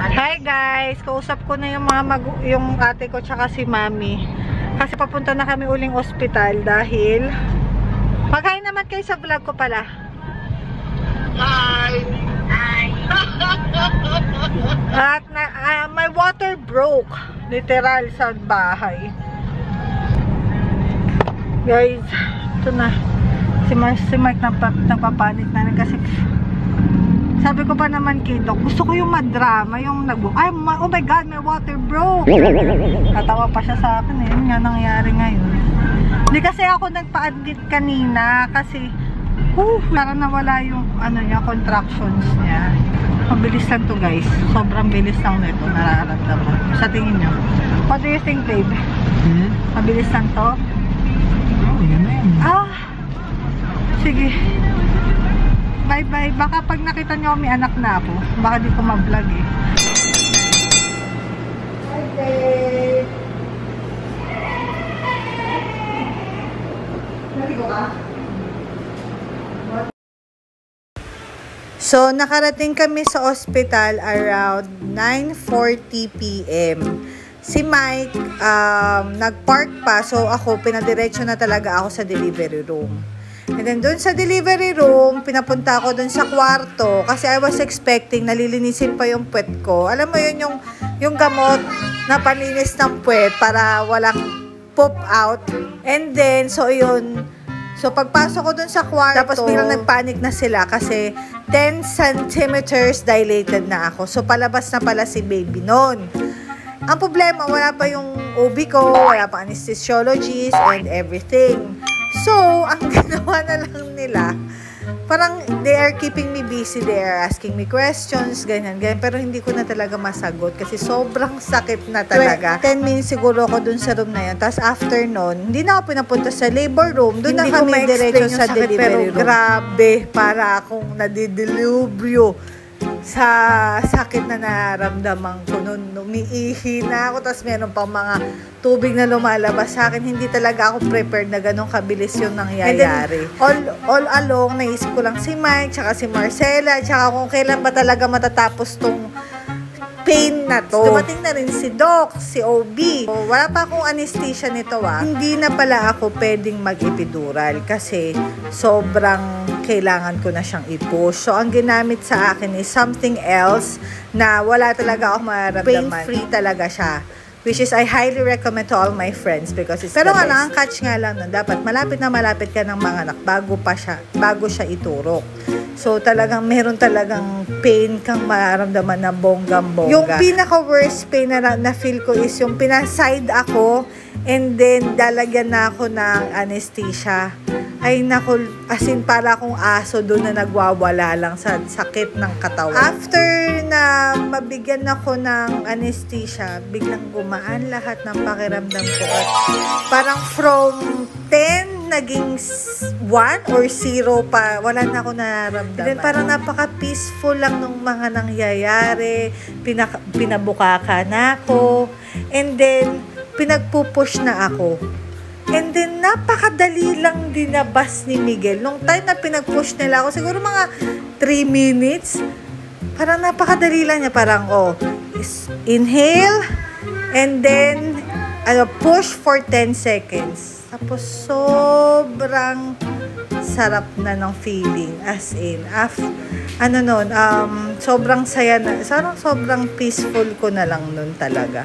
Hi guys, kausap ko na yung yung ate ko tsaka si mami. Kasi papunta na kami uling ospital dahil pagkain naman kayo sa vlog ko pala. Hi! Hi! At my water broke. Literal sa bahay. Guys, ito na. Si Mark nagpapanik na kasi sabi ko pa naman kay Doc, gusto ko yung madrama, yung oh my God, my water broke. Katawa pa siya sa akin eh. Yun nga nangyari ngayon. Hindi kasi ako nagpa-admit kanina kasi parang nawala yung contractions niya. Mabilis lang to guys. Sobrang bilis lang nito, nararamdaman. Sa tingin nyo. What do you think, babe? Mabilis lang to? Oh, yan na yan. Sige. Bye-bye. Baka pag nakita nyo may anak na ako, baka di ko ma-vlog eh. Okay. Naligo ka? So, nakarating kami sa ospital around 9:40 PM. Si Mike, nag-park pa. So, ako, pinadiretso na talaga ako sa delivery room. And then, dun sa delivery room, pinapunta ako dun sa kwarto. Kasi I was expecting, nalilinisin pa yung puwet ko. Alam mo yun, yung gamot na paninis ng puwet para walang pop out. And then, so yun. So, pagpasok ko dun sa kwarto, tapos biglang nagpanic na sila kasi 10 centimeters dilated na ako. So, palabas na pala si baby noon. Ang problema, wala pa yung OB ko, wala pa anesthesiologist and everything. So, ang ginawa na lang nila, parang they are keeping me busy, they are asking me questions, ganyan. Pero hindi ko na talaga masagot kasi sobrang sakit na talaga. 10 minutes siguro ako dun sa room na yun. Tapos after nun, hindi na ako pinapunta sa labor room. Doon na kami diretso sa delivery room. Pero grabe, para akong nadidilubyo sa sakit na nararamdaman ko noon. Umiihi na ako, tapos meron pang mga tubig na lumalabas sa akin. Hindi talaga ako prepared na ganun kabilis yung nangyayari. All along, naisip ko lang si Mike, tsaka si Marcela, tsaka kung kailan ba talaga matatapos tong pain na to. Dumating na rin si Doc, si OB. So, wala pa akong anesthesia nito Hindi na pala ako pwedeng mag-epidural kasi sobrang kailangan ko na siyang i-push. So, ang ginamit sa akin is something else na wala talaga ako mararamdaman. Pain-free talaga siya. Which is, I highly recommend to all my friends because it's pero the best. Ang catch nga lang nun, dapat malapit na malapit ka ng mga anak bago siya iturok. So, meron talagang pain kang mararamdaman na bonggang-bongga. Yung pinaka-worst pain na feel ko is yung pinaside ako and then dalagyan na ako ng anesthesia. Ay naku, as in para akong aso doon na nagwawala lang sa sakit ng katawan. After na mabigyan ako ng anesthesia, biglang gumaan lahat ng pakiramdam ko. At parang from 10 naging 1 or 0 pa, wala na ako nararamdaman. Then parang napaka-peaceful lang nung mga nangyayari, pinabuka na ako, and then pinagpupush na ako. And then, napakadali lang dinabas ni Miguel. Nung time na pinag-push nila ako, siguro mga 3 minutes, parang napakadali lang niya. Parang, inhale, and then, push for 10 seconds. Tapos, sobrang sarap na ng feeling. As in, sobrang saya na, sobrang peaceful ko na lang nun talaga.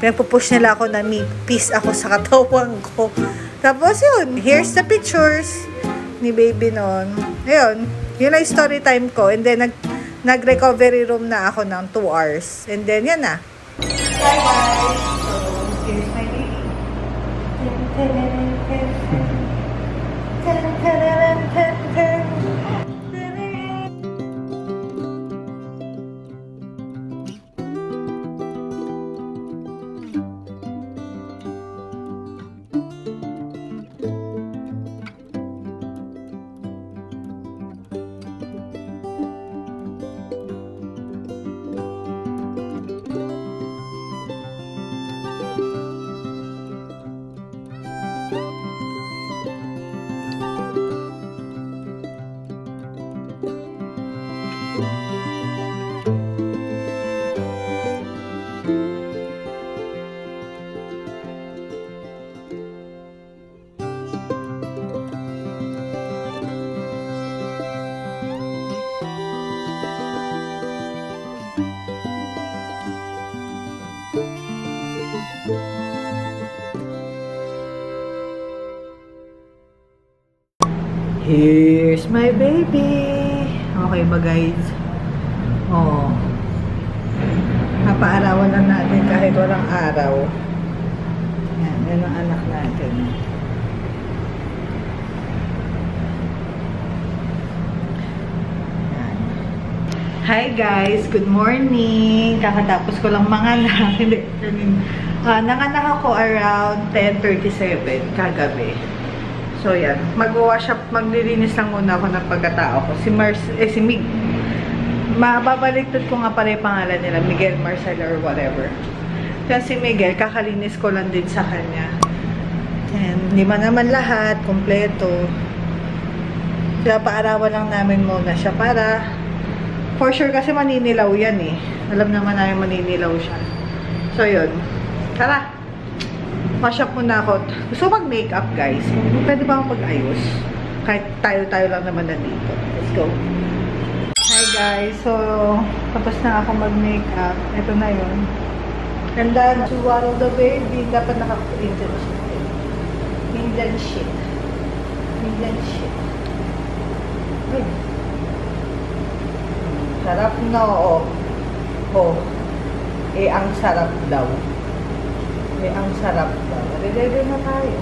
Pinagpupush nila ako na may peace ako sa katawan ko. Tapos yun, here's the pictures ni baby noon. Ayun, yun ang story time ko. And then, nag-recovery room na ako ng 2 hours. And then, yan na. Hi guys! So, here's my baby. baby. Okay ba guys? Oo. Napaarawan lang natin kahit walang araw. Yan ang anak natin. Yan. Hi guys, good morning. Kakatapos ko lang manganak. Hindi, nanganak ako around 10:37 kagabi. So yan, mag-wash up, maglilinis lang muna ako ng pagkatao ko. Si Mig. Mababaliktad ko nga pala yung pangalan nila, Miguel, Marcelo, or whatever. Kaya si Miguel, kakalinis ko lang din sa kanya. And lima naman lahat, kompleto. Kaya paarawan lang namin muna siya para, for sure kasi maninilaw yan eh. Alam naman namin maninilaw siya. So yun, tara! Wash up muna ako. Gusto mag-makeup guys. Pwede ba ako mag-ayos? Kahit tayo-tayo lang naman nandito. Let's go! Hi guys, so tapos na ako mag-makeup. Ito na yun. And then, to waddle the baby, dapat naka-Indian shit. Indian shit. Indian shit. Ay. Sarap na, oh. Oh. Eh, ang sarap daw. Eh, ang sarap daw. Ready na tayo.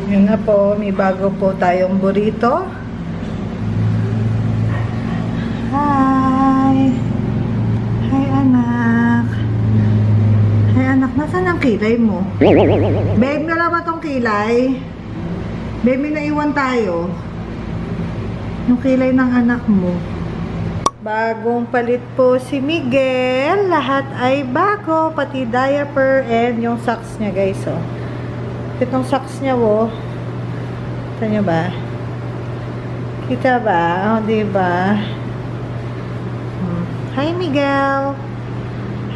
Yun na po, may bago po tayong burrito. Hi! Hi, anak. Hi, anak. Nasaan ang kilay mo? Babe, nala ba tong kilay? Babe, may naiwan tayo. Yung kilay ng anak mo. Bagong palit po si Miguel. Lahat ay bago. Pati diaper and yung socks niya, guys. Oh. Itong socks niya, oh. Kita niyo ba? Kita ba? Oh, diba? Hi, Miguel.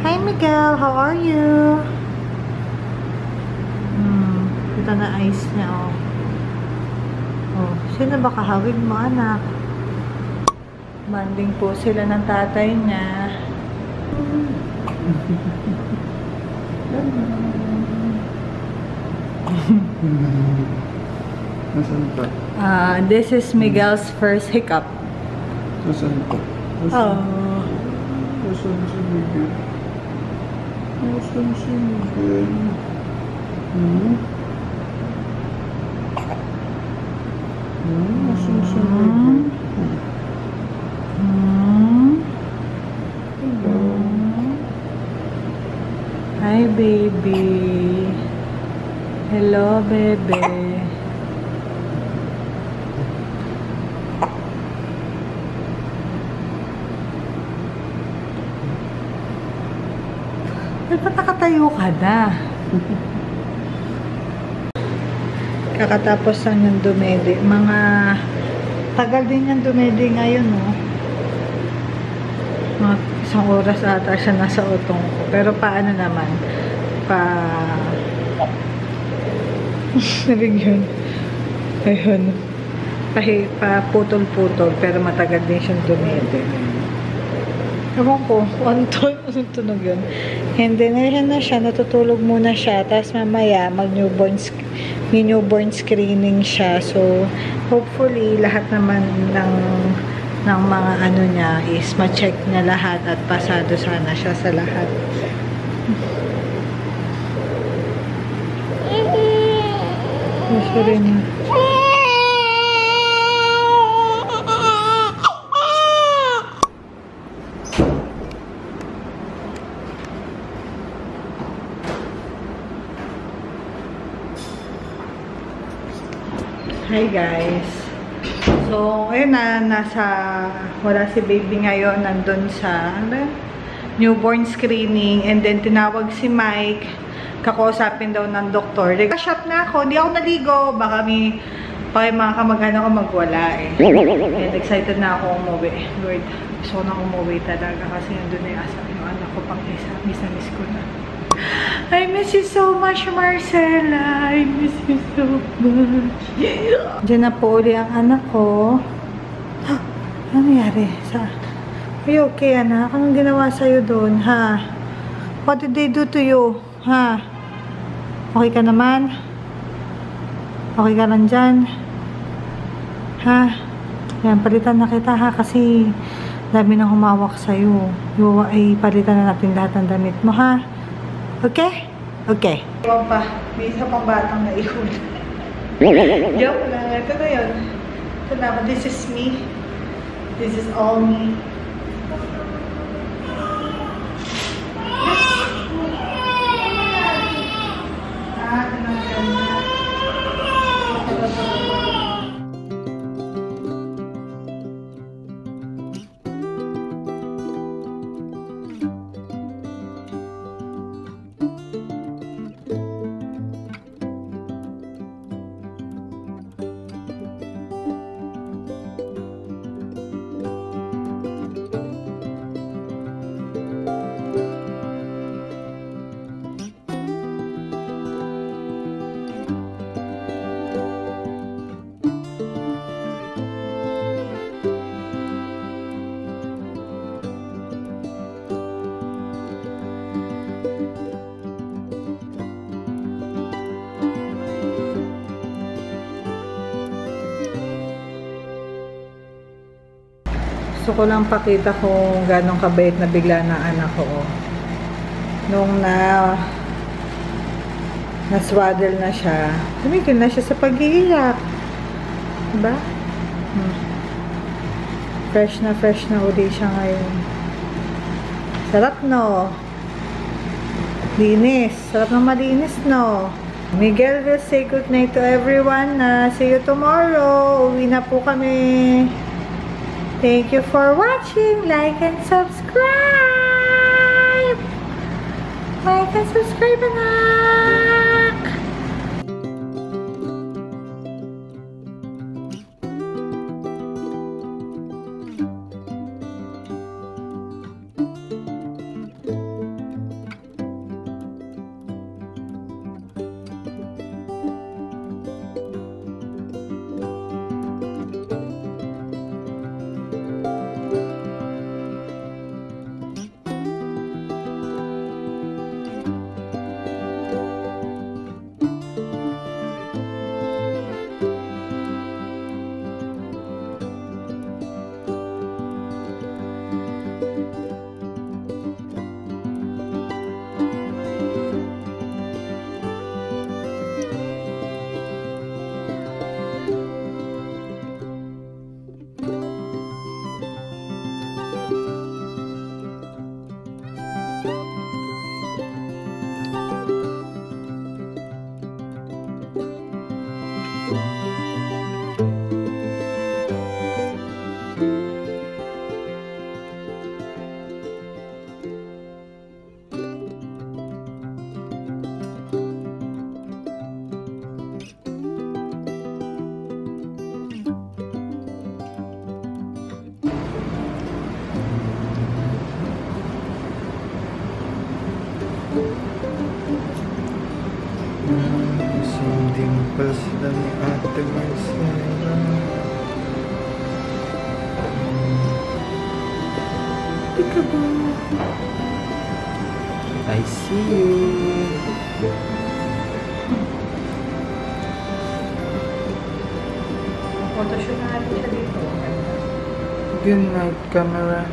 Hi, Miguel. How are you? Kita na eyes niya, oh. Oh, sino ba kahawig mo, anak? Banding po sila ng tatay niya. Nasaan ka? This is Miguel's first hiccup. Nasaan ka? Oh. Nasaan si Miguel? Nasaan si Miguel? Nasaan si Miguel? Hi, baby. Hello, baby. Ba't nakatayo ka na? Kakatapos lang yung dumedi. Mga tagal din yung dumedi ngayon, no? Mga isang oras ata siya nasa utong ko. Pero paano naman? Nabigyan. Ayun. Putol-putol. Pero matagal din siyang dumedi. Ewan ko, anong tunog yun? Hindi na siya, natutulog muna siya, tapos mamaya may newborn screening siya. So, hopefully, lahat naman ng mga ano niya is ma-check na lahat at pasado sana siya sa lahat. Sorry na. Hi guys. So, ayun na, wala si baby ngayon, nandun sa, newborn screening, and then tinawag si Mike, kakausapin daw ng doktor. Nag-shop na ako, hindi ako naligo, baka may mga kamag-anak ko magwala eh. And excited na ako umuwi. Lord, gusto ko na umuwi talaga kasi nandun na yung anak ko pang isa, miss ko na. I miss you so much, Marcela. I miss you so much. Diyan na po uli ang anak ko. Ano nangyari? Are you okay, anak? Anong ginawa sa'yo doon, ha? What did they do to you? Ha? Okay ka naman? Okay ka lang dyan? Ha? Yan, palitan na kita ha, kasi dami nang humawak sa'yo. Ay, palitan na natin lahat ng damit mo ha. Okay? Okay. Iwan pa. May isa pang batang naihon. Joke lang. Ito na yun. Ito na ako. This is me. This is all me. Gusto ko lang pakita kung gano'ng kabait na bigla ng anak ko. Nung na-swaddle na siya, tumigil na siya sa pag-iiyak. Diba? Fresh na uli siya ngayon. Sarap, no? Linis. Sarap na malinis, no? Miguel will say good night to everyone. See you tomorrow. Uwi na po kami. Thank you for watching. Like and subscribe. Like and subscribe, anak. Sunding pa sila ni Ate Marcela. Peekaboo. I see you. Photoshoot na natin siya dito. Good night, camera.